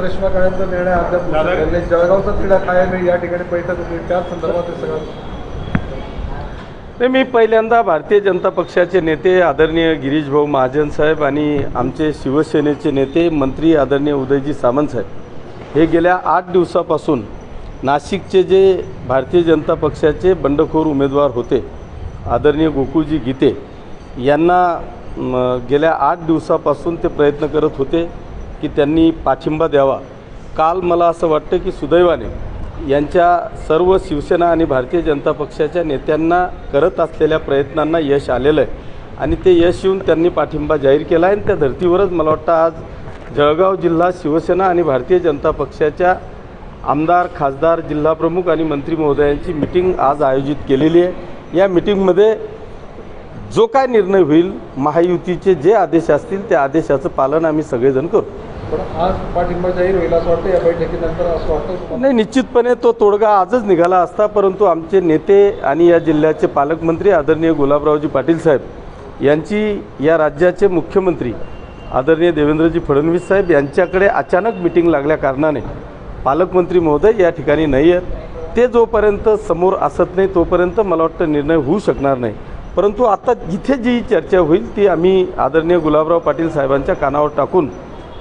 रेश्मा काळेंचा निर्णय अद्याप जळगावचा तिढा कायम आहे, या ठिकाणी बैठक होती, त्याच संदर्भात हे सगळं. नाही, मी पहिल्यांदा भारतीय जनता पक्षाचे नेते आदरणीय गिरीश भाऊ महाजन साहेब आणि आमचे शिवसेनेचे नेते मंत्री आदरणीय उदयजी सामंत साहेब हे गेल्या 8 दिवसापासून नाशिकचे जे भारतीय जनता पक्षाचे बंडखोर उमेदवार होते आदरणीय गोकुळजी गीते यांना गेल्या 8 दिवसापासून ते प्रयत्न करत होते की त्यांनी पाठिंबा द्यावा. काल मला असं वाटतं की सुदैवाने यांच्या सर्व शिवसेना आणि भारतीय जनता पक्षाच्या नेत्यांना करत असलेल्या प्रयत्नांना यश आलेलं आहे आणि ते यश येऊन त्यांनी पाठिंबा जाहीर केला आहे. आणि त्या धर्तीवरच मला वाटतं आज जळगाव जिल्हा शिवसेना आणि भारतीय जनता पक्षाच्या आमदार, खासदार, जिल्हाप्रमुख आणि मंत्री महोदयांची मिटिंग आज आयोजित केलेली आहे. या मिटिंगमध्ये जो काय निर्णय होईल, महायुतीचे जे आदेश असतील त्या आदेशाचं पालन आम्ही सगळेजण करू. पण आज पाठिंबा जाहीर होईल असं वाटतं, या बैठकीनंतर असं वाटतं? नाही, निश्चितपणे तो तोडगा आजच निघाला असता, परंतु आमचे नेते आणि या जिल्ह्याचे पालकमंत्री आदरणीय गुलाबरावजी पाटील साहेब यांची या राज्याचे मुख्यमंत्री आदरणीय देवेंद्रजी फडणवीस साहेब यांच्याकडे अचानक मिटिंग लागल्या कारणाने पालकमंत्री महोदय या ठिकाणी नाही आहेत. ते जोपर्यंत समोर असत नाही तोपर्यंत मला वाटतं निर्णय होऊ शकणार नाही. परंतु आता जिथे जी चर्चा होईल ती आम्ही आदरणीय गुलाबराव पाटील साहेबांच्या कानावर टाकून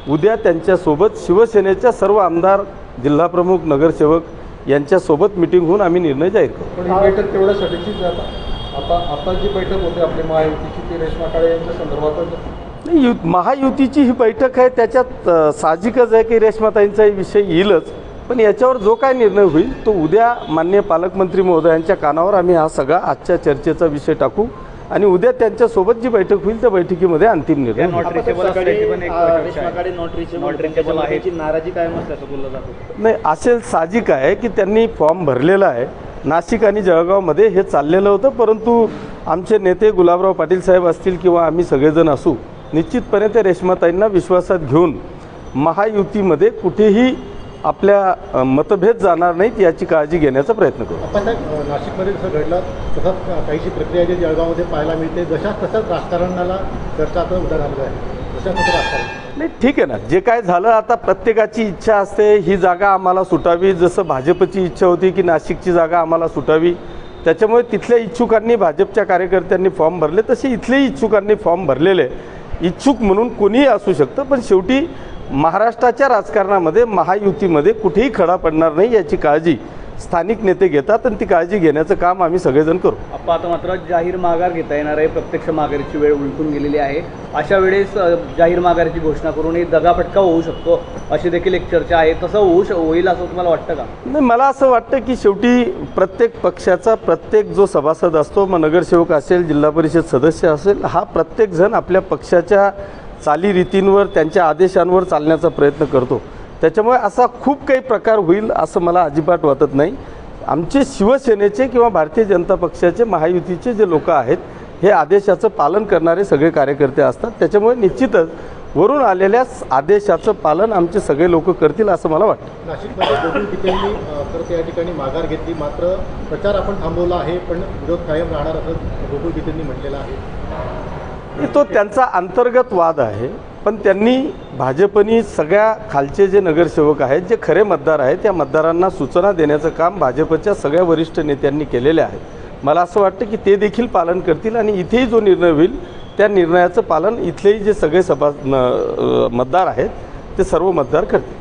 उद्या त्यांच्यासोबत शिवसेनेच्या सर्व आमदार, जिल्हाप्रमुख, नगरसेवक यांच्यासोबत मिटिंग होऊन आम्ही निर्णय जाहीर करू. पण ही बैठक तेवढ्यासाठीचीच आता जी बैठक होते आपली महायुतीची, ती रेश्मा काळे यांच्या संदर्भात नाही. महायुतीची ही बैठक आहे, त्याच्यात साहजिकच आहे की रेश्माताईंचाही विषय येईलच. पण याच्यावर जो काय निर्णय होईल तो उद्या माननीय पालकमंत्री महोदयांच्या कानावर आम्ही हा सगळा आजच्या चर्चेचा विषय टाकू आणि उद्या त्यांच्यासोबत जी बैठक होईल त्या बैठकीमध्ये अंतिम निर्णय. नाराजी कायम असल्याचं बोललं जातं. नाही, असे साहजिक आहे की त्यांनी फॉर्म भरलेला आहे. नाशिक आणि जळगावमध्ये हे चाललेलं होतं, परंतु आमचे नेते गुलाबराव पाटील साहेब असतील किंवा आम्ही सगळेजण असू, निश्चितपणे ते रेश्माताईंना विश्वासात घेऊन महायुतीमध्ये कुठेही आपल्या मतभेद जाणार नाहीत याची काळजी घेण्याचा प्रयत्न करू. आपण नाशिकमध्ये जसं घडलं तसंच काहीशी प्रक्रिया जी जळगावमध्ये पाहायला मिळते, तसंच राजकारणाला चर्चाचं उदाहरण झालं आहे, तसं राजकारण नाही. ठीक आहे ना, जे काय झालं आता प्रत्येकाची इच्छा असते ही जागा आम्हाला सुटावी. जसं भाजपची इच्छा होती की नाशिकची जागा आम्हाला सुटावी, त्याच्यामुळे तिथल्या इच्छुकांनी, भाजपच्या कार्यकर्त्यांनी फॉर्म भरले, तसे इथलेही इच्छुकांनी फॉर्म भरलेले. इच्छुक म्हणून कोणीही असू शकतं, पण शेवटी महाराष्ट्राच्या राजकारणामध्ये महायुतीमध्ये कुठेही खडा पडणार नाही याची काळजी स्थानिक नेते घेतात आणि ती काळजी घेण्याचं काम आम्ही सगळेजण करू. आता मात्र जाहीर माघार घेता येणार आहे, प्रत्यक्ष माघारीची वेळ उलटून गेलेली आहे. अशा वेळेस जाहीर माघारीची घोषणा करूनही दगाफटका होऊ शकतो अशी देखील एक चर्चा आहे. तसं होईल असं तुम्हाला वाटतं का? नाही, मला असं वाटतं की शेवटी प्रत्येक पक्षाचा प्रत्येक जो सभासद असतो, मग नगरसेवक असेल, जिल्हा परिषद सदस्य असेल, हा प्रत्येकजण आपल्या पक्षाच्या चालीरीतींवर, त्यांच्या आदेशांवर चालण्याचा प्रयत्न करतो. त्याच्यामुळे असा खूप काही प्रकार होईल असं मला अजिबात वाटत नाही. आमचे शिवसेनेचे किंवा भारतीय जनता पक्षाचे, महायुतीचे जे लोक आहेत हे आदेशाचं पालन करणारे सगळे कार्यकर्ते असतात. त्याच्यामुळे निश्चितच वरून आलेल्या आदेशाचं पालन आमचे सगळे लोक करतील असं मला वाटतं. नाशिकमध्ये गोकुळ गीतेंनी तर त्या ठिकाणी माघार घेतली, मात्र प्रचार आपण थांबवला आहे, पण विरोध कायम राहणार असं गोकुळ गीतेंनी म्हटलेलं आहे. तो त्यांचा अंतर्गत वाद आहे, पण त्यांनी भाजपनी सगळ्या खालचे जे नगरसेवक आहेत, जे खरे मतदार आहेत, त्या मतदारांना सूचना देण्याचं काम भाजपच्या सगळ्या वरिष्ठ नेत्यांनी केलेले आहे. मला असं वाटतं की ते देखील पालन करतील आणि इथेही जो निर्णय होईल त्या निर्णयाचं पालन इथलेही जे सगळे मतदार आहेत ते सर्व मतदार करतील.